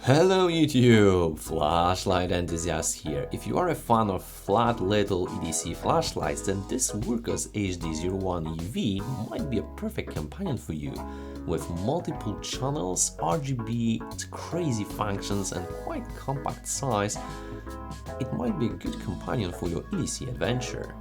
Hello YouTube! Flashlight Enthusiast here. If you are a fan of flat little EDC flashlights, then this Wurkkos HD01UV might be a perfect companion for you. With multiple channels, RGB, crazy functions and quite compact size, it might be a good companion for your EDC adventure.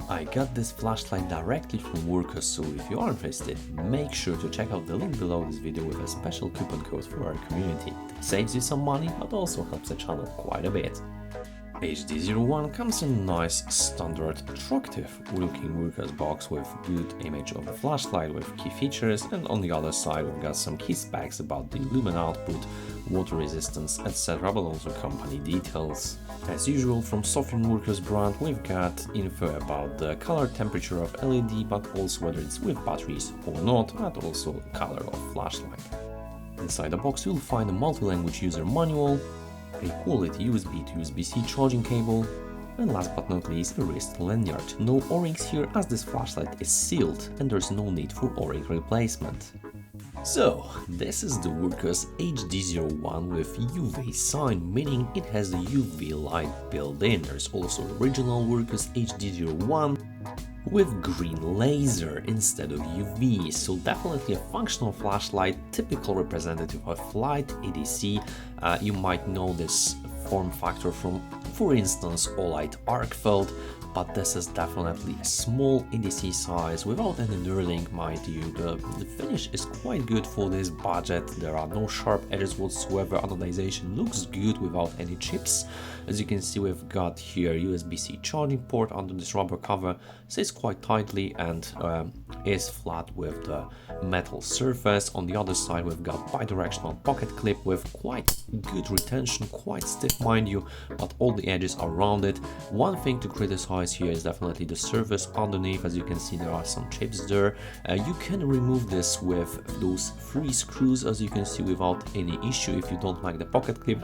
I got this flashlight directly from Wurkkos, so if you are interested, make sure to check out the link below this video with a special coupon code for our community. It saves you some money, but also helps the channel quite a bit. HD01 comes in a nice, standard, attractive looking Wurkkos box with good image of the flashlight with key features, and on the other side we've got some key specs about the Lumen output, water resistance, etc, but also company details. As usual, from Sofin Wurkkos brand we've got info about the color temperature of LED, but also whether it's with batteries or not, and also color of flashlight. Inside the box you'll find a multi-language user manual, a quality USB to USB-C charging cable, and last but not least a wrist lanyard. No O-rings here as this flashlight is sealed and there's no need for O-ring replacement. So, this is the Wurkkos HD01 with UV sign, meaning it has the UV light built in. There's also original Wurkkos HD01 with green laser instead of UV, so definitely a functional flashlight, typical representative of light EDC. You might know this form factor from, for instance, Olight Arcfeld, but this is definitely a small EDC size without any knurling, mind you. The finish is quite good for this budget, there are no sharp edges whatsoever, anodization looks good without any chips. As you can see, we've got here USB-C charging port under this rubber cover, sits quite tightly and is flat with the metal surface. On the other side we've got bidirectional pocket clip with quite good retention, quite stiff mind you, but all the edges are rounded. One thing to criticize here is definitely the surface underneath. As you can see, there are some chips there. You can remove this with those 3 screws, as you can see, without any issue if you don't like the pocket clip.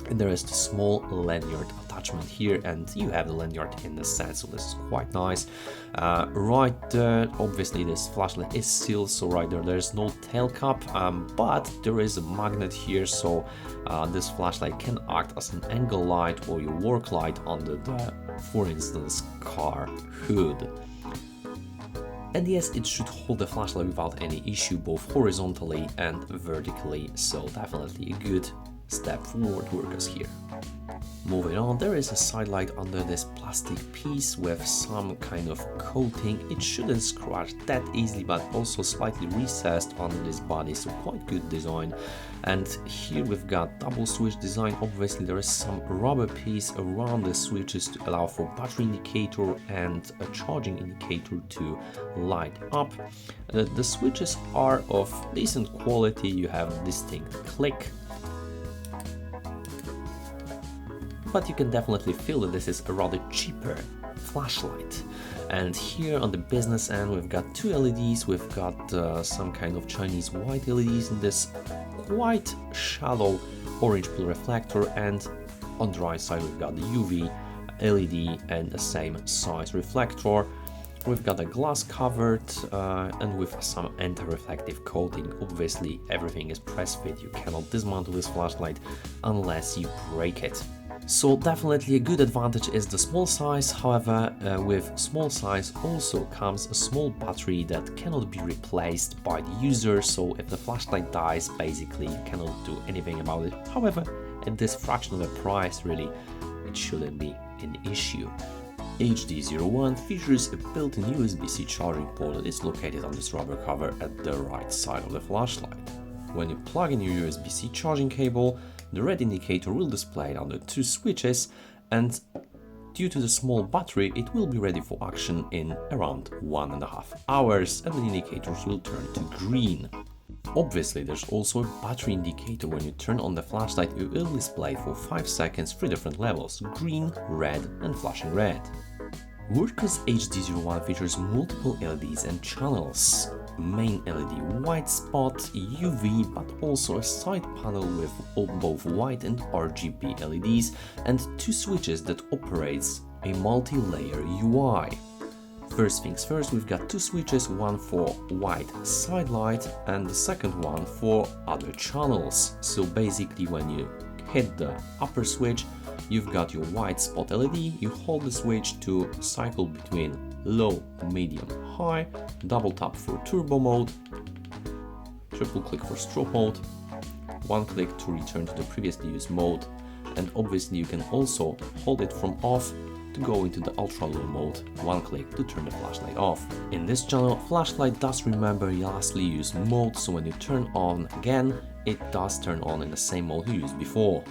And there is the small lanyard attachment here, and you have the lanyard in the set, so this is quite nice. Right there, obviously this flashlight is sealed, so right there there's no tail cap, but there is a magnet here, so this flashlight can act as an angle light or your work light under the, for instance, car hood. And yes, it should hold the flashlight without any issue, both horizontally and vertically, so definitely a good step forward Wurkkos here. Moving on, there is a side light under this plastic piece with some kind of coating. It shouldn't scratch that easily, but also slightly recessed under this body, so quite good design. And here we've got double switch design. Obviously there is some rubber piece around the switches to allow for battery indicator and a charging indicator to light up. The switches are of decent quality, you have a distinct click, but you can definitely feel that this is a rather cheaper flashlight. And here on the business end we've got 2 LEDs, we've got some kind of Chinese white LEDs in this quite shallow orange blue reflector, and on the right side we've got the UV LED and the same size reflector. We've got a glass covered and with some anti-reflective coating. Obviously everything is press fit, you cannot dismantle this flashlight unless you break it. So definitely a good advantage is the small size. However, with small size also comes a small battery that cannot be replaced by the user, so if the flashlight dies, basically you cannot do anything about it. However, at this fraction of the price, really, it shouldn't be an issue. HD01 features a built-in USB-C charging port that is located on this rubber cover at the right side of the flashlight. When you plug in your USB-C charging cable, the red indicator will display under 2 switches, and Due to the small battery, it will be ready for action in around 1.5 hours and the indicators will turn to green. Obviously, there's also a battery indicator. When you turn on the flashlight, it will display for 5 seconds 3 different levels: green, red and flashing red. Wurkkos HD01 features multiple LEDs and channels. Main LED white spot, UV, but also a side panel with both white and RGB LEDs and 2 switches that operates a multi-layer UI. First things first, we've got 2 switches, one for white side light and the second one for other channels. So basically when you hit the upper switch, you've got your white spot LED, you hold the switch to cycle between low, medium, high, double tap for turbo mode, triple click for strobe mode, one click to return to the previously used mode, and obviously you can also hold it from off to go into the ultra low mode, one click to turn the flashlight off. In this channel, flashlight does remember your lastly used mode, so when you turn on again, it does turn on in the same mode you used before.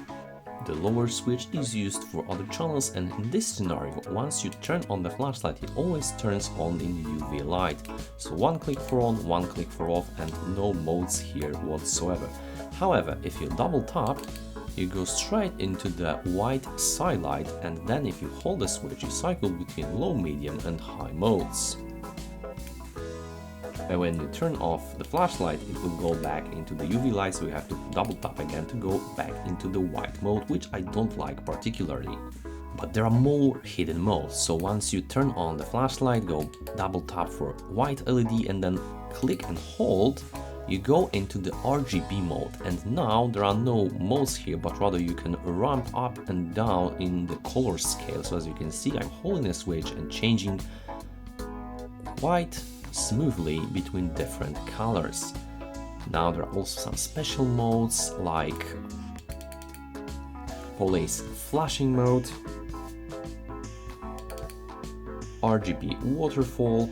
The lower switch is used for other channels, and in this scenario, once you turn on the flashlight, it always turns on in the UV light. So one click for on, one click for off, and no modes here whatsoever. However, if you double tap, you go straight into the white side light, and then if you hold the switch, you cycle between low, medium and high modes. And when you turn off the flashlight, it will go back into the UV light, so you have to double tap again to go back into the white mode, which I don't like particularly. But there are more hidden modes, so once you turn on the flashlight, go double tap for white LED and then click and hold, you go into the RGB mode, and now there are no modes here, but rather you can ramp up and down in the color scale. So as you can see, I'm holding a switch and changing quite smoothly between different colors. Now there are also some special modes like police flashing mode, RGB waterfall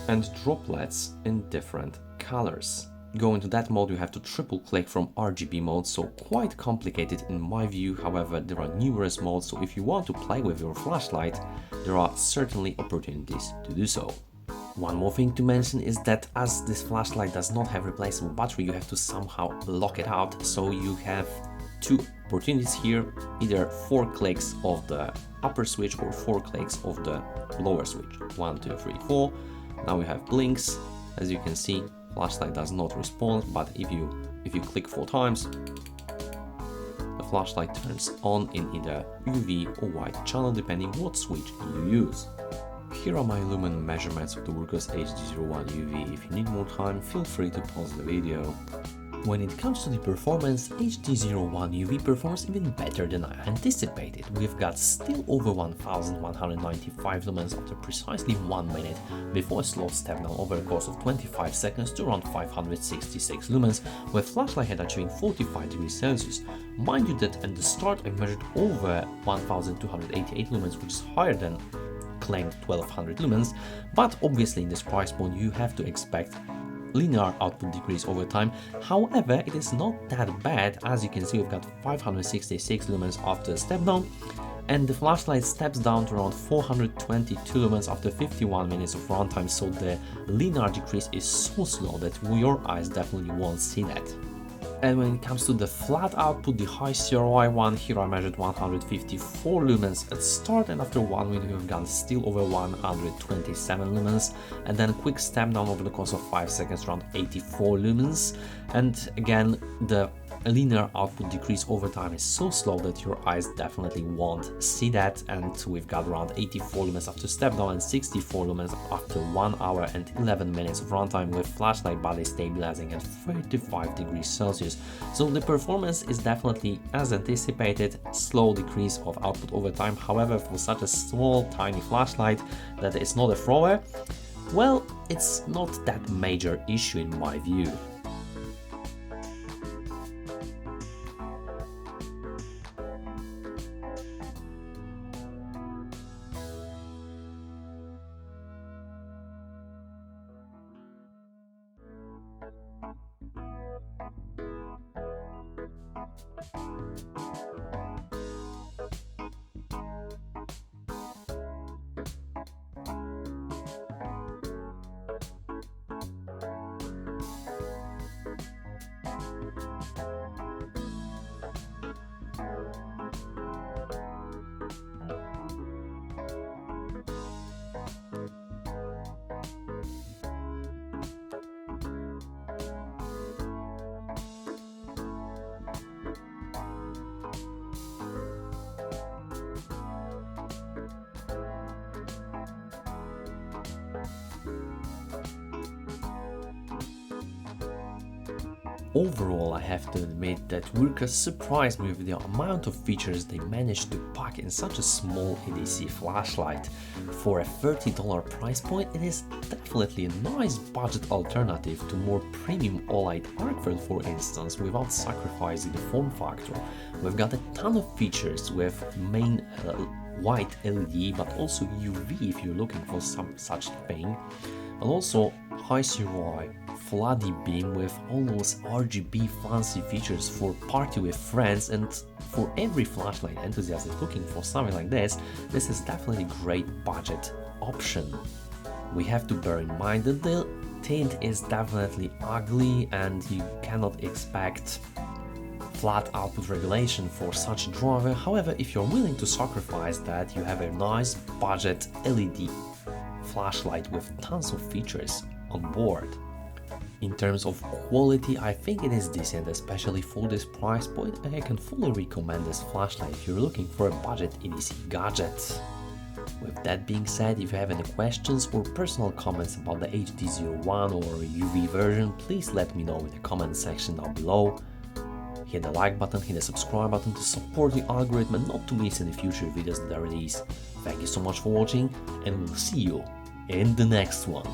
and droplets in different colors. Go into that mode, you have to triple click from RGB mode, so quite complicated in my view. However, there are numerous modes, so if you want to play with your flashlight, there are certainly opportunities to do so. One more thing to mention is that as this flashlight does not have replaceable battery, you have to somehow lock it out, so you have 2 opportunities here, either 4 clicks of the upper switch or 4 clicks of the lower switch. 1, 2, 3, 4. Now we have blinks. As you can see, flashlight does not respond, but if you click 4 times, the flashlight turns on in either UV or white channel depending what switch you use. Here are my Lumen measurements of the Wurkkos HD01UV. If you need more time, feel free to pause the video. When it comes to the performance, HD01UV performs even better than I anticipated. We've got still over 1195 lumens after precisely 1 minute before a slow step down over a course of 25 seconds to around 566 lumens, with flashlight head achieving 45 degrees Celsius. Mind you that at the start I measured over 1288 lumens, which is higher than claimed 1200 lumens, but obviously in this price point you have to expect linear output decrease over time. However, it is not that bad. As you can see, we've got 566 lumens after a step down, and the flashlight steps down to around 422 lumens after 51 minutes of runtime, so the linear decrease is so slow that your eyes definitely won't see that. And when it comes to the flat output, the high CRI one, here I measured 154 lumens at start, and after 1 minute we've gone still over 127 lumens, and then a quick step down over the course of 5 seconds around 84 lumens, and again the linear output decrease over time is so slow that your eyes definitely won't see that, and we've got around 84 lumens after step down and 64 lumens after 1 hour and 11 minutes of runtime, with flashlight body stabilizing at 35 degrees Celsius. So the performance is definitely as anticipated, slow decrease of output over time. However, for such a small tiny flashlight that is not a thrower, well, it's not that major issue in my view. Overall, I have to admit that Wurkkos surprised me with the amount of features they managed to pack in such a small EDC flashlight. For a $30 price point, it is definitely a nice budget alternative to more premium OLED arc, for instance, without sacrificing the form factor. We've got a ton of features with main white LED, but also UV if you're looking for some such thing, and also high CRI, floody beam with all those RGB fancy features for party with friends, and for every flashlight enthusiast is looking for something like this is definitely a great budget option. We have to bear in mind that the tint is definitely ugly and you cannot expect flat output regulation for such a driver. However, if you're willing to sacrifice that, you have a nice budget LED flashlight with tons of features on board. In terms of quality, I think it is decent, especially for this price point, and I can fully recommend this flashlight if you're looking for a budget EDC gadget. With that being said, if you have any questions or personal comments about the HD01 or UV version, please let me know in the comment section down below. Hit the like button, hit the subscribe button to support the algorithm and not to miss any future videos that I release. Thank you so much for watching, and we'll see you in the next one.